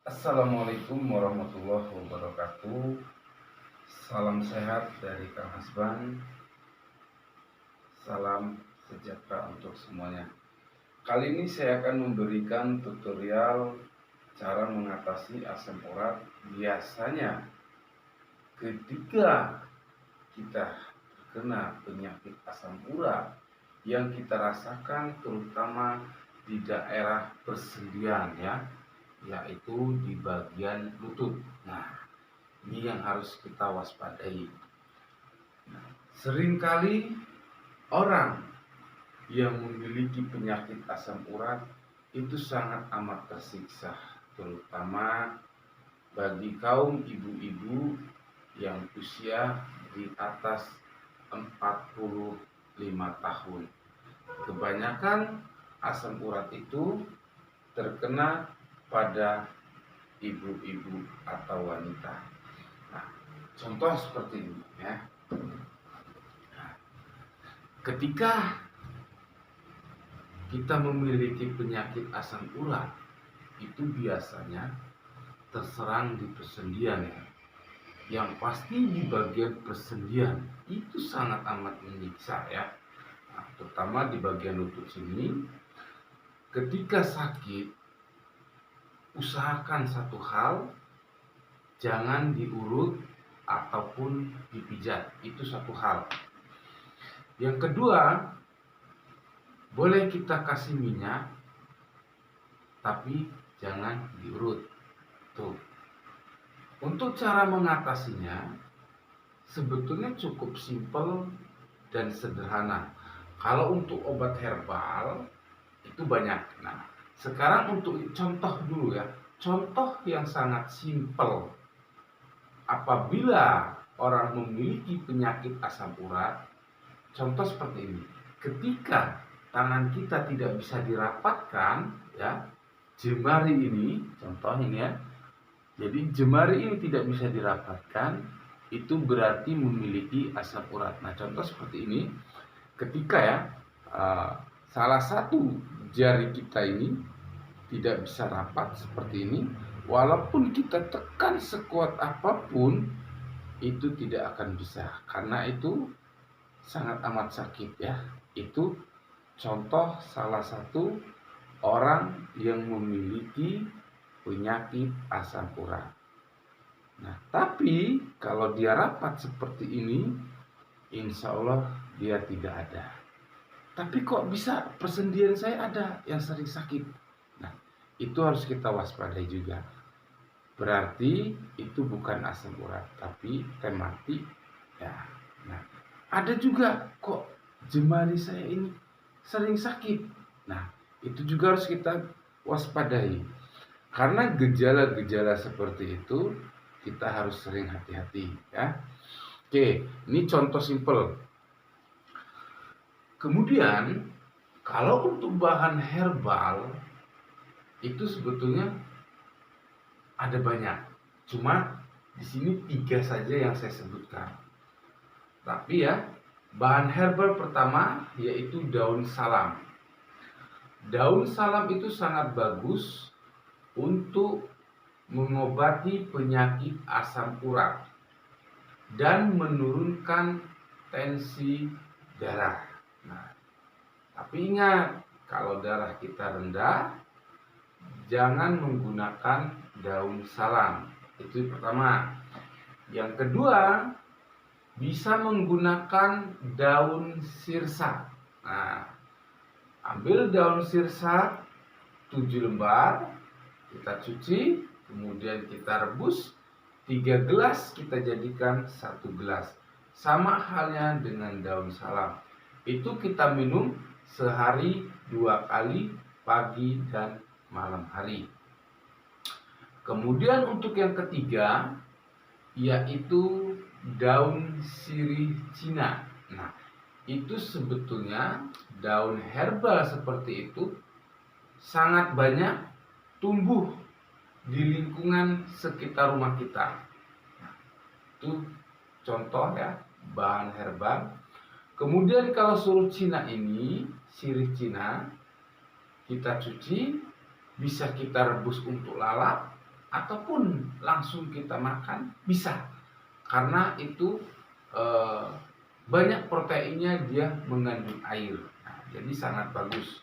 Assalamualaikum warahmatullahi wabarakatuh. Salam sehat dari Kang Hasban. Salam sejahtera untuk semuanya. Kali ini saya akan memberikan tutorial cara mengatasi asam urat. Biasanya ketika kita terkena penyakit asam urat yang kita rasakan terutama di daerah persendian ya, yaitu di bagian lutut. Nah, ini yang harus kita waspadai. Nah, seringkali orang yang memiliki penyakit asam urat itu sangat amat tersiksa, terutama bagi kaum ibu-ibu yang usia di atas 45 tahun. Kebanyakan asam urat itu terkena pada ibu-ibu atau wanita. Nah, contoh seperti ini ya. Ketika kita memiliki penyakit asam urat, itu biasanya terserang di persendian ya. Yang pasti di bagian persendian itu sangat amat menyiksa ya. Nah, terutama di bagian lutut sini. Ketika sakit, usahakan satu hal, jangan diurut ataupun dipijat. Itu satu hal. Yang kedua, boleh kita kasih minyak, tapi jangan diurut. Tuh. Untuk cara mengatasinya, sebetulnya cukup simpel dan sederhana. Kalau untuk obat herbal, itu banyak. Nah, sekarang untuk contoh dulu ya. Contoh yang sangat simpel. Apabila orang memiliki penyakit asam urat, contoh seperti ini. Ketika tangan kita tidak bisa dirapatkan, ya, jemari ini, contoh ini ya. Jadi jemari ini tidak bisa dirapatkan, itu berarti memiliki asam urat. Nah, contoh seperti ini, ketika ya salah satu jari kita ini tidak bisa rapat seperti ini, walaupun kita tekan sekuat apapun, itu tidak akan bisa, karena itu sangat amat sakit ya. Itu contoh salah satu orang yang memiliki penyakit asam urat. Nah, tapi kalau dia rapat seperti ini, insya Allah dia tidak ada. Tapi kok bisa persendian saya ada yang sering sakit? Nah, itu harus kita waspadai juga. Berarti itu bukan asam urat, tapi rematik ya. Nah, ada juga kok jemari saya ini sering sakit. Nah, itu juga harus kita waspadai. Karena gejala-gejala seperti itu kita harus sering hati-hati ya. Oke, ini contoh simpel. Kemudian kalau untuk bahan herbal itu sebetulnya ada banyak. Cuma di sini 3 saja yang saya sebutkan. Tapi ya, bahan herbal pertama yaitu daun salam. Daun salam itu sangat bagus untuk mengobati penyakit asam urat dan menurunkan tensi darah. Nah, tapi ingat, kalau darah kita rendah, jangan menggunakan daun salam. Itu pertama. Yang kedua, bisa menggunakan daun sirsak. Nah, ambil daun sirsak 7 lembar, kita cuci, kemudian kita rebus 3 gelas, kita jadikan 1 gelas. Sama halnya dengan daun salam. Itu kita minum sehari 2 kali, pagi dan malam hari. Kemudian untuk yang ketiga, yaitu daun sirih Cina. Nah, itu sebetulnya daun herbal seperti itu sangat banyak tumbuh di lingkungan sekitar rumah kita. Nah, itu contoh ya, bahan herbal. Kemudian kalau sirih Cina ini, sirih Cina, kita cuci, bisa kita rebus untuk lalap, ataupun langsung kita makan bisa, karena itu banyak proteinnya, dia mengandung air. Nah, jadi sangat bagus.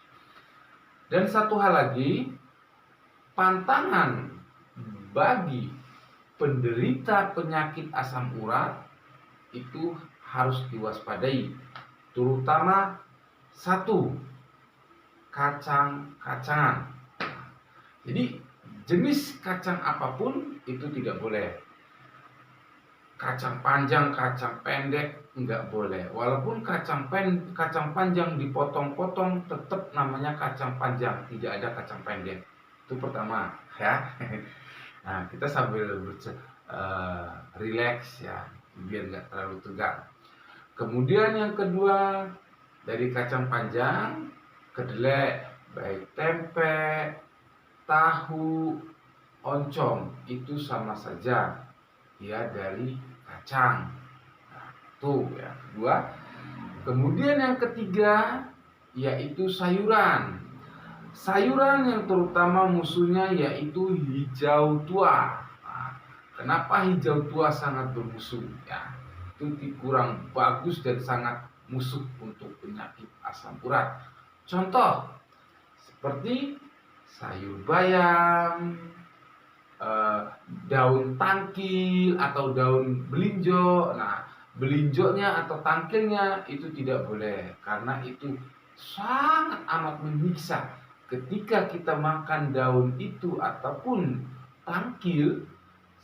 Dan satu hal lagi, pantangan bagi penderita penyakit asam urat itu harus diwaspadai, terutama satu, kacang-kacangan. Jadi jenis kacang apapun itu tidak boleh. Kacang panjang, kacang pendek enggak boleh. Walaupun kacang panjang dipotong-potong, tetap namanya kacang panjang, tidak ada kacang pendek. Itu pertama, ya. Nah, kita sambil relax ya, biar nggak terlalu tegang. Kemudian yang kedua, dari kacang panjang, kedelai, baik tempe, tahu, oncom, itu sama saja ya dari kacang. Nah, tuh ya kedua. Kemudian yang ketiga yaitu sayuran. Sayuran yang terutama musuhnya yaitu hijau tua. Nah, kenapa hijau tua sangat bermusuh ya? Itu kurang bagus dan sangat musuh untuk penyakit asam urat. Contoh seperti sayur bayam, daun tangkil atau daun belinjo. Nah, belinjonya atau tangkilnya itu tidak boleh, karena itu sangat amat menyiksa. Ketika kita makan daun itu ataupun tangkil,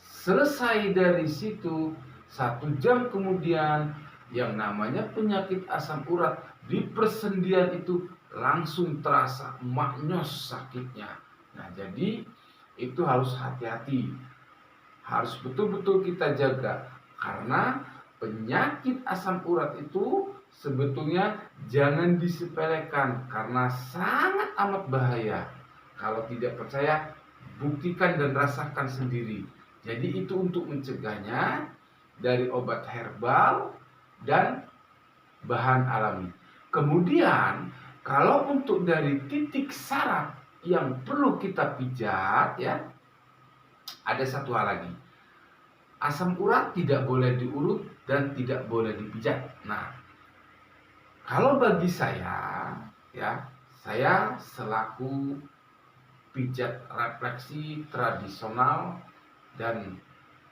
selesai dari situ 1 jam kemudian, yang namanya penyakit asam urat di persendian itu langsung terasa maknyos sakitnya. Nah, jadi itu harus hati-hati, harus betul-betul kita jaga, karena penyakit asam urat itu sebetulnya jangan disepelekan, karena sangat amat bahaya. Kalau tidak percaya, buktikan dan rasakan sendiri. Jadi itu untuk mencegahnya dari obat herbal dan bahan alami. Kemudian kalau untuk dari titik saraf yang perlu kita pijat ya, ada satu hal lagi. Asam urat tidak boleh diurut dan tidak boleh dipijat. Nah, kalau bagi saya ya, saya selaku pijat refleksi tradisional dan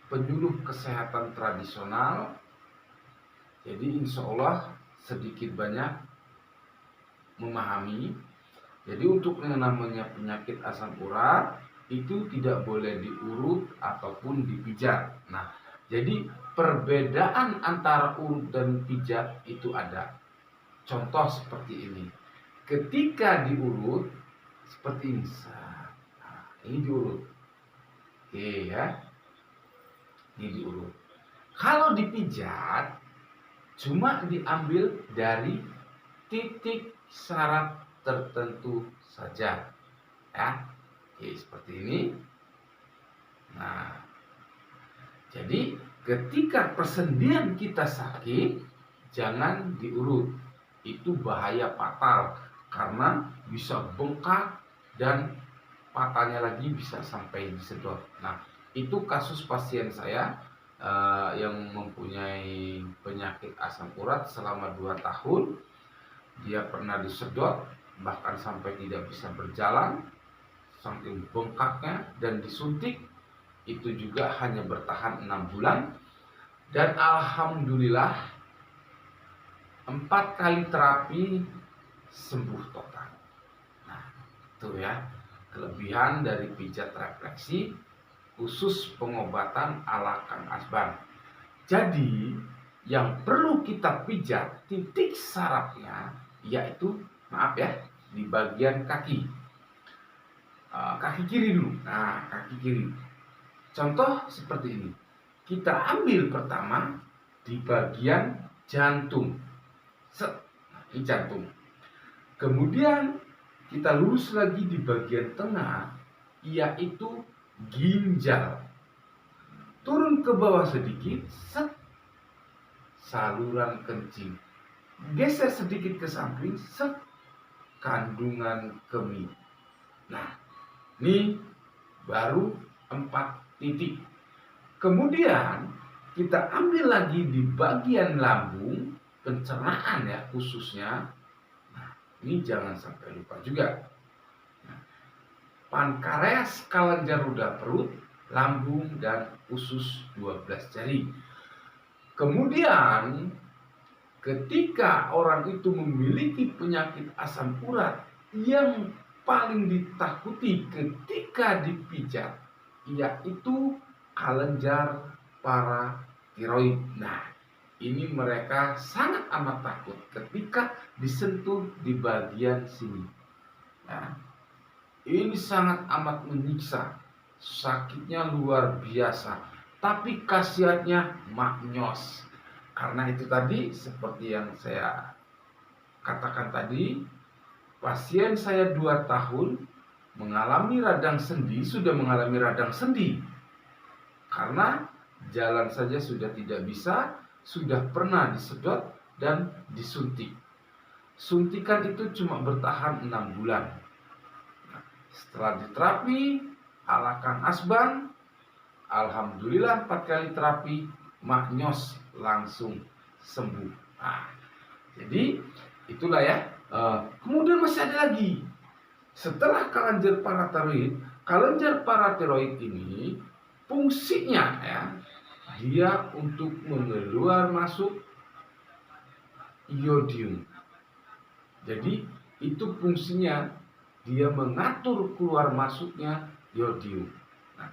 penyuluh kesehatan tradisional, jadi insya Allah sedikit banyak memahami. Jadi untuk yang namanya penyakit asam urat itu tidak boleh diurut ataupun dipijat. Nah, jadi perbedaan antara urut dan pijat itu ada. Contoh seperti ini. Ketika diurut seperti ini. Nah, ini diurut. Oke ya. Ini diurut. Kalau dipijat cuma diambil dari titik saraf tertentu saja ya. Oke, seperti ini. Nah, jadi ketika persendian kita sakit, jangan diurut. Itu bahaya fatal, karena bisa bengkak dan patahnya lagi bisa sampai disedot. Nah, itu kasus pasien saya yang mempunyai penyakit asam urat selama 2 tahun. Dia pernah disedot, bahkan sampai tidak bisa berjalan, saking bengkaknya, dan disuntik itu juga hanya bertahan 6 bulan. Dan alhamdulillah 4 kali terapi sembuh total. Nah, itu ya kelebihan dari pijat refleksi khusus pengobatan ala Kang Asban. Jadi yang perlu kita pijat titik sarafnya yaitu, maaf ya, di bagian kaki. Kaki kiri dulu. Nah, kaki kiri. Contoh seperti ini. Kita ambil pertama di bagian jantung. Nah, ini jantung. Kemudian kita lurus lagi di bagian tengah, yaitu ginjal. Turun ke bawah sedikit, saluran kencing. Geser sedikit ke samping, kandungan kemih. Nah, ini baru 4 titik. Kemudian kita ambil lagi di bagian lambung, pencernaan ya khususnya. Nah, ini jangan sampai lupa juga. Pankreas, kelenjar ludah perut, lambung, dan usus 12 jari. Kemudian ketika orang itu memiliki penyakit asam urat yang paling ditakuti ketika dipijat, yaitu kelenjar paratiroid. Nah, ini mereka sangat amat takut ketika disentuh di bagian sini. Nah, ini sangat amat menyiksa, sakitnya luar biasa, tapi khasiatnya maknyos. Karena itu tadi seperti yang saya katakan tadi, pasien saya 2 tahun mengalami radang sendi, sudah mengalami radang sendi. Karena jalan saja sudah tidak bisa, sudah pernah disedot dan disuntik. Suntikan itu cuma bertahan 6 bulan. Setelah diterapi ala Kang Asban, alhamdulillah 4 kali terapi, maknyos langsung sembuh. Nah, jadi itulah ya. Kemudian masih ada lagi. Setelah kelenjar paratiroid ini fungsinya ya, dia untuk mengeluar masuk iodium. Jadi itu fungsinya, dia mengatur keluar masuknya iodium. Nah,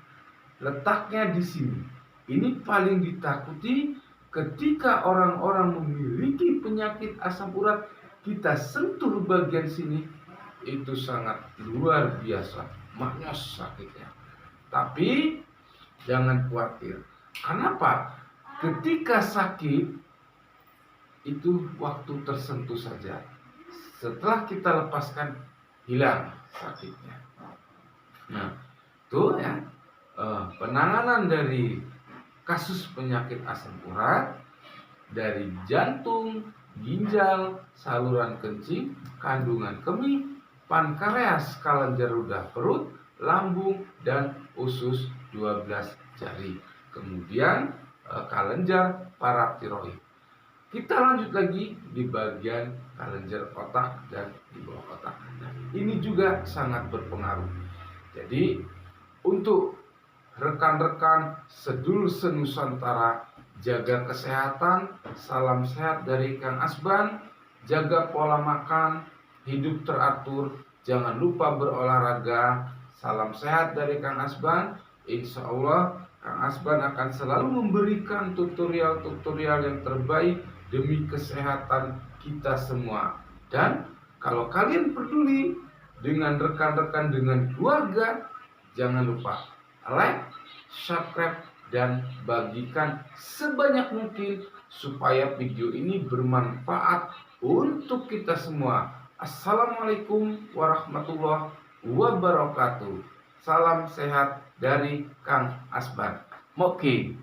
letaknya di sini. Ini paling ditakuti ketika orang-orang memiliki penyakit asam urat, kita sentuh bagian sini, itu sangat luar biasa, maknyos sakitnya. Tapi jangan khawatir. Kenapa? Ketika sakit itu waktu tersentuh saja. Setelah kita lepaskan, hilang sakitnya. Nah, itu ya penanganan dari kasus penyakit asam urat dari jantung, ginjal, saluran kencing, kandungan kemih, pankreas, kelenjar ludah perut, lambung, dan usus 12 jari. Kemudian kelenjar paratiroid. Kita lanjut lagi di bagian kelenjar otak dan di bawah otak. Nah, ini juga sangat berpengaruh. Jadi untuk rekan-rekan sedulur senusantara, jaga kesehatan, salam sehat dari Kang Asban, jaga pola makan, hidup teratur, jangan lupa berolahraga. Salam sehat dari Kang Asban. Insya Allah Kang Asban akan selalu memberikan tutorial-tutorial yang terbaik demi kesehatan kita semua. Dan kalau kalian peduli dengan rekan-rekan, dengan keluarga, jangan lupa like, subscribe, dan bagikan sebanyak mungkin supaya video ini bermanfaat untuk kita semua. Assalamualaikum warahmatullahi wabarakatuh. Salam sehat dari Kang Asban. Oke.